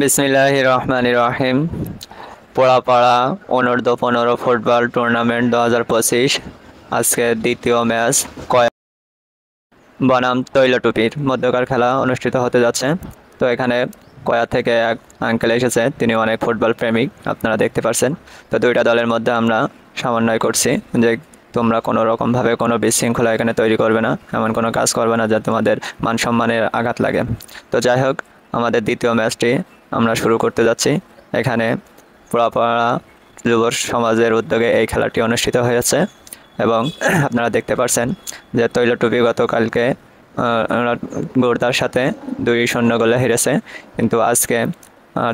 বিসমিল্লাহির রহমানির রহিম। পোড়াপাড়া অনূর্ধ্ব 15 ফুটবল টুর্নামেন্ট 2025 আজকে দ্বিতীয় ম্যাচ কয়া বনাম তৈলটুপির মধ্যকার খেলা অনুষ্ঠিত হতে যাচ্ছে। তো এখানে কয়া থেকে এক আঙ্কেল এসেছে, তিনি অনেক ফুটবল প্রেমিক, আপনারা দেখতে পাচ্ছেন। তো দুইটা দলের মধ্যে আমরা সমন্বয় করছি যে তোমরা কোনো রকমভাবে কোনো বিশৃঙ্খলা এখানে তৈরি করবে না, এমন কোনো কাজ করবে না যা তোমাদের মান সম্মানের আঘাত লাগে। তো যাই হোক, আমাদের দ্বিতীয় ম্যাচটি আমরা শুরু করতে যাচ্ছি। এখানে পোড়াপাড়া যুব সমাজের উদ্যোগে এই খেলাটি অনুষ্ঠিত হয়েছে এবং আপনারা দেখতে পাচ্ছেন যে তৈলটুপি গতকালকে গুড়দার সাথে 2-0 গোলে হেরেছে, কিন্তু আজকে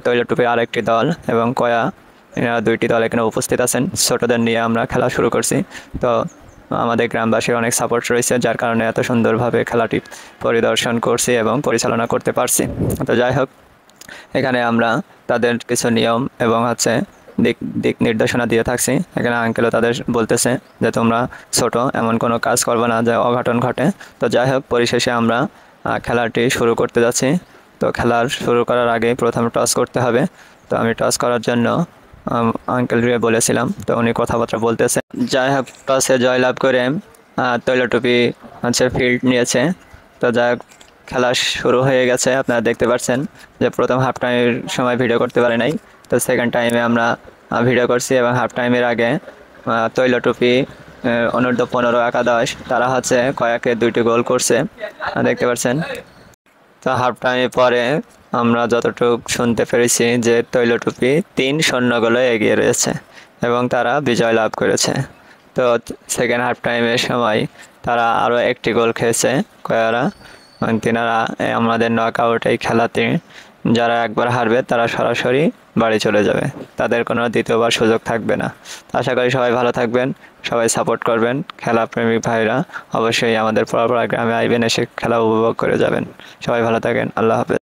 তৈলটুপির আরেকটি দল এবং কয়া এরা দুইটি দল এখানে উপস্থিত আছেন। ছোটদের নিয়ে আমরা খেলা শুরু করছি। তো আমাদের গ্রামবাসীর অনেক সাপোর্ট রয়েছে, যার কারণে এত সুন্দরভাবে খেলাটি পরিদর্শন করছি এবং পরিচালনা করতে পারছি। তো যাই হোক, এখানে আমরা তাদের কিছু নিয়ম এবং দিক দিক নির্দেশনা দিয়ে থাকছি। এখানে আঙ্কেলও তাদের বলতেছে যে তোমরা ছোট, এমন কোনো কাজ করবে না যে অঘটন ঘটে। তো যাই হোক, পরিশেষে আমরা খেলাটি শুরু করতে যাচ্ছি। তো খেলার শুরু করার আগে প্রথমে টস করতে হবে। তো আমি টস করার জন্য আঙ্কেল রে বলেছিলাম, তো উনি কথাবার্তা বলতেছে। যাই হোক, টসে জয়লাভ করে তৈলটুপি ফিল্ড নিয়েছে। তো যাই হোক, খেলা শুরু হয়ে গেছে। আপনারা দেখতে পাচ্ছেন যে প্রথম হাফ টাইমের সময় ভিডিও করতে পারি নাই, তো সেকেন্ড টাইমে আমরা ভিডিও করছি এবং হাফ টাইমের আগে তৈলটুপি অনূর্ধ্ব 15 একাদশ তারা কয়াকে 2টি গোল করছে, দেখতে পাচ্ছেন। তো হাফ টাইমের পরে আমরা যতটুকু শুনতে পেরেছি যে তৈলটুপি 3-0 গোলে এগিয়ে রয়েছে এবং তারা বিজয় লাভ করেছে। তো সেকেন্ড হাফ টাইমের সময় তারা আরও একটি গোল খেয়েছে কয়ারা। তিনারা আমাদের নকআউট এই খেলাতে যারা একবার হারবে তারা সরাসরি বাড়ি চলে যাবে, তাদের কোনো দ্বিতীয়বার সুযোগ থাকবে না। আশা করি সবাই ভালো থাকবেন, সবাই সাপোর্ট করবেন। খেলা প্রেমিক ভাইরা অবশ্যই আমাদের পোড়াপাড়া গ্রামে আইবেন, এসে খেলা উপভোগ করে যাবেন। সবাই ভালো থাকেন, আল্লাহ হাফেজ।